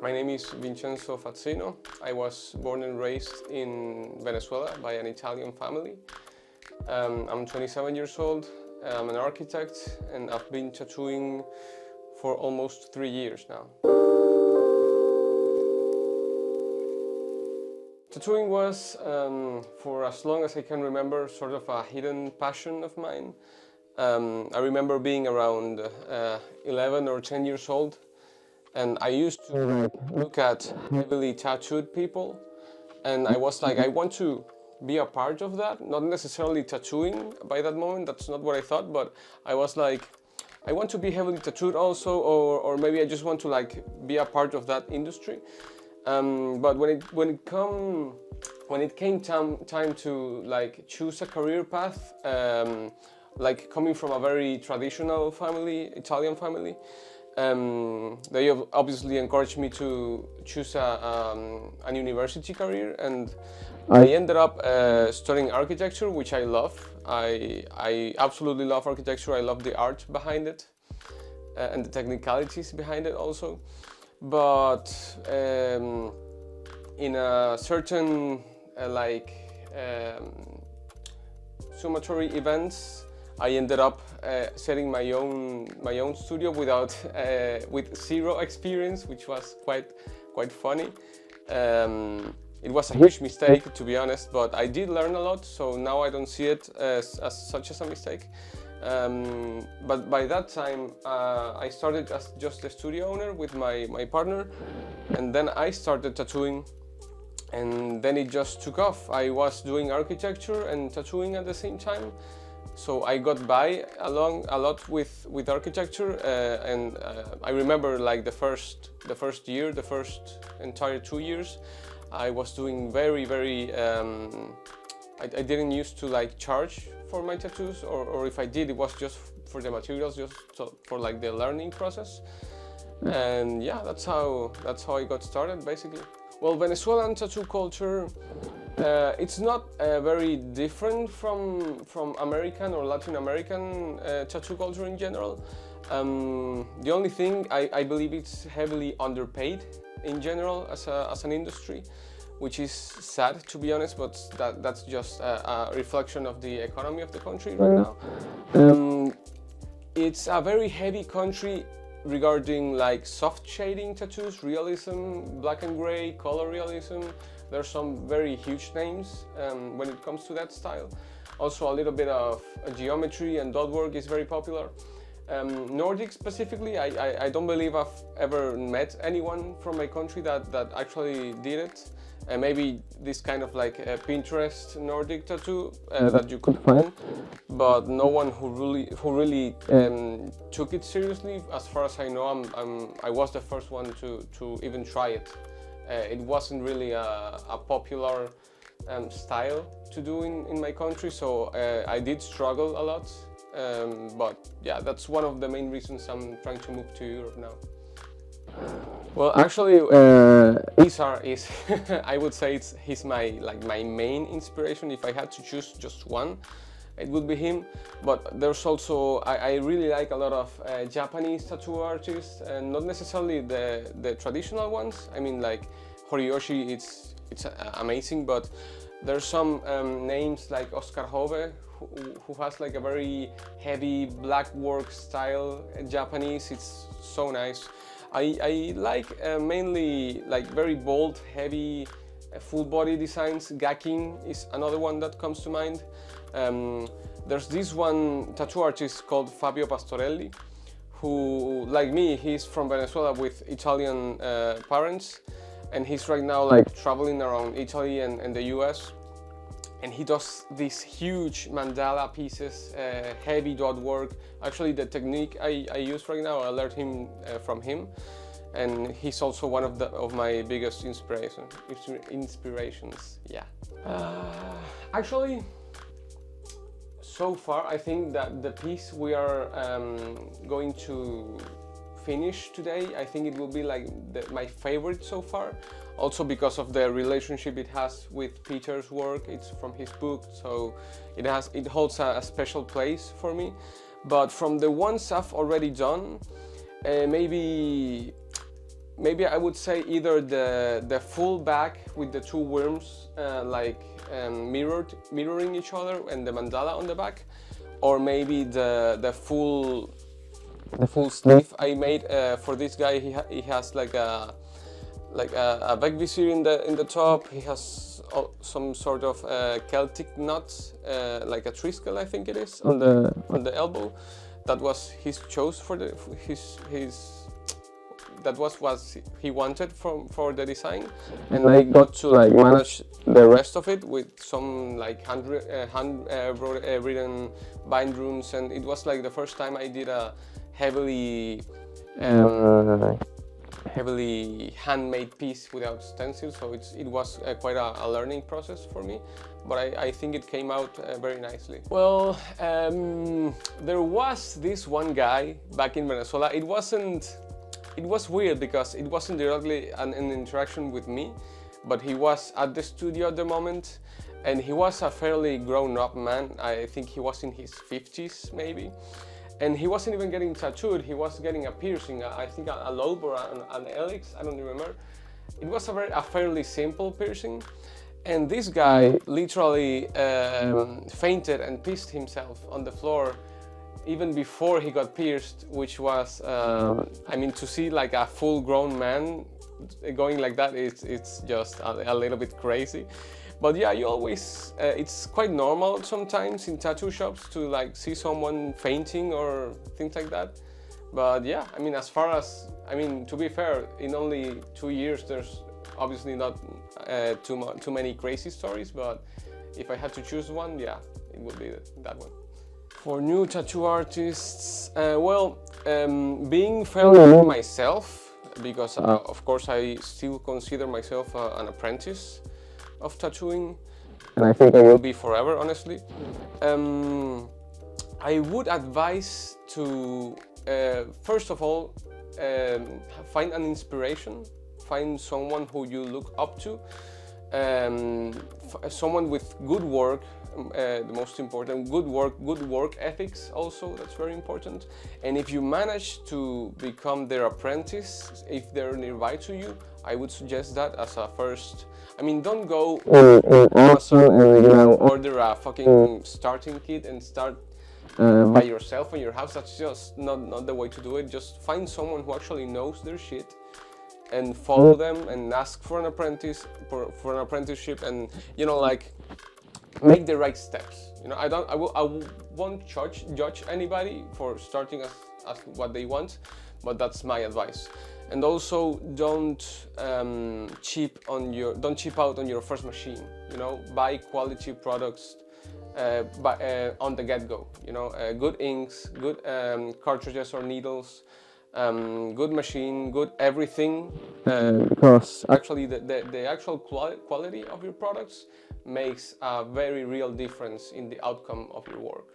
My name is Vincenzo Fazzino. I was born and raised in Venezuela by an Italian family. I'm 27 years old, I'm an architect, and I've been tattooing for almost 3 years now. Tattooing was, for as long as I can remember, sort of a hidden passion of mine. I remember being around 11 or 10 years old, and I used to look at heavily tattooed people, and I was like, I want to be a part of that, not necessarily tattooing by that moment, that's not what I thought, but I was like, I want to be heavily tattooed also, or maybe I just want to like be a part of that industry. But when it came time to like choose a career path, like coming from a very traditional family, Italian family, they obviously encouraged me to choose an university career, and I ended up studying architecture, which I love. I absolutely love architecture. I love the art behind it and the technicalities behind it also. But in a certain summatory events, I ended up setting my own studio with zero experience, which was quite funny. It was a huge mistake, to be honest, but I did learn a lot, so now I don't see it as such as a mistake. But by that time, I started as just a studio owner with my partner, and then I started tattooing, and then it just took off. I was doing architecture and tattooing at the same time. So I got by a lot with architecture, and I remember like the first year, the first entire 2 years, I was doing very. I didn't used to like charge for my tattoos, or if I did, it was just for the materials, just for like the learning process. And yeah, that's how I got started basically. Well, Venezuelan tattoo culture. It's not very different from American or Latin American tattoo culture in general. The only thing I believe it's heavily underpaid in general as an industry, which is sad, to be honest, but that's just a reflection of the economy of the country right now. It's a very heavy country regarding like soft shading tattoos, realism, black and gray, color realism. There's some very huge names when it comes to that style. Also a little bit of geometry and dot work is very popular. Nordic specifically, I don't believe I've ever met anyone from my country that actually did it. Maybe this kind of like Pinterest Nordic tattoo that you could find, but no one who really took it seriously. As far as I know, I was the first one to even try it. It wasn't really a popular style to do in my country, so I did struggle a lot. But yeah, that's one of the main reasons I'm trying to move to Europe now. Well, actually, Isar is, I would say he's my main inspiration. If I had to choose just one, it would be him. But there's also, I really like a lot of Japanese tattoo artists, and not necessarily the traditional ones. I mean, like Horiyoshi, it's amazing, but there's some names like Oscar Hove, who has like a very heavy black work style Japanese. It's so nice. I like mainly like very bold, heavy, full body designs. Gaking is another one that comes to mind. There's this one tattoo artist called Fabio Pastorelli, who, like me, he's from Venezuela with Italian parents, and he's right now like traveling around Italy and the US. And he does these huge mandala pieces, heavy dot work. Actually, the technique I use right now, I learned him from him, and he's also one of my biggest inspirations. Yeah. Actually, so far, I think that the piece we are going to finish today, I think it will be like my favorite so far. Also because of the relationship it has with Peter's work. It's from his book, so it holds a special place for me. But from the ones I've already done, maybe maybe I would say either the full back with the two worms mirroring each other and the mandala on the back, or maybe the full sleeve I made for this guy. He has like a back visor in the top. He has some sort of Celtic nuts, like a triskel, I think it is, on the elbow. That was his choice for that was what he wanted for the design, and I got to like manage the rest of it with some like hand written bind runes, and it was like the first time I did a heavily handmade piece without stencils, so it was quite a learning process for me, but I think it came out very nicely. Well, there was this one guy back in Venezuela. It was weird because it wasn't directly an interaction with me, but he was at the studio at the moment, and he was a fairly grown-up man. I think he was in his 50s maybe. And he wasn't even getting tattooed, he was getting a piercing, I think a lobe or an helix, I don't remember. It was a fairly simple piercing. And this guy literally fainted and pissed himself on the floor even before he got pierced, which was, I mean, to see like a full-grown man going like that, it's just a little bit crazy. But yeah, you always, it's quite normal sometimes in tattoo shops to like see someone fainting or things like that. But yeah, I mean, to be fair, in only 2 years, there's obviously not too many crazy stories, but if I had to choose one, yeah, it would be that one. For new tattoo artists, being fairly new myself, because of course I still consider myself an apprentice of tattooing, and I think I will be forever, honestly. I would advise to first of all find an inspiration, find someone who you look up to, someone with good work, the most important, good work ethics also, that's very important. And if you manage to become their apprentice, if they're nearby to you, I would suggest that as a first. I mean, don't go in Amazon and order a fucking starting kit and start by yourself in your house. That's just not the way to do it. Just find someone who actually knows their shit and follow them and ask for an for an apprenticeship, and like make the right steps. I won't judge anybody for starting as what they want, but that's my advice. And also don't cheap out on your first machine. Buy quality products on the get-go. Good inks, good cartridges or needles, good machine, good everything, because actually the actual quality of your products makes a very real difference in the outcome of your work.